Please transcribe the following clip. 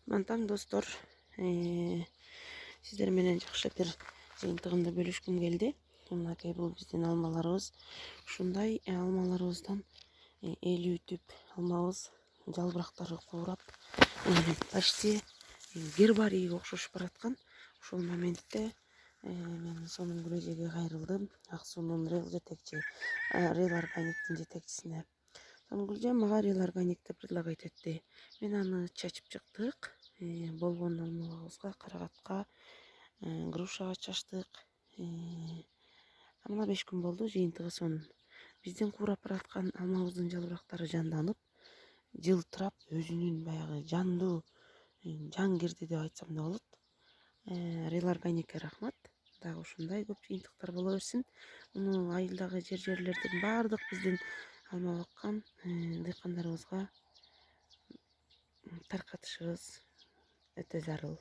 Мантаң достор, сиздер менен жакшы бир жыйынтыгымды бөлүшкүм келди. Мынакей бул биздин алмаларыбыз. Ушундай алмаларыбыздан эли ütүп алмабыз жалбырактары куурап, почти гербарийге окшошуп бараткан. Ушул моментте мен сонун күрөжөгө кайрылдым. Ак суунун Рел органиктин жетекчисине. Сонгулжа мага Рел органикти предлагать этти. Мен аны чачып чыктык. Болгон алмабызга, карагатка, грушага чачтык. Мына 5 күн болду, жыйынтыгы сонун. Биздин куурап бараткан алмабыздын жалбырактары жанданып, жылтырап, өзүнүн баягы жандуу жан кирди деп айтсам да болот. Рел органикке рахмат. Дагы ушундай көп жыйынтыктар боло берсин. Муну айылдагы жерлердин баардык биздин алма баккан дыйкандарыбызга таркатышыбыз өтө зарыл.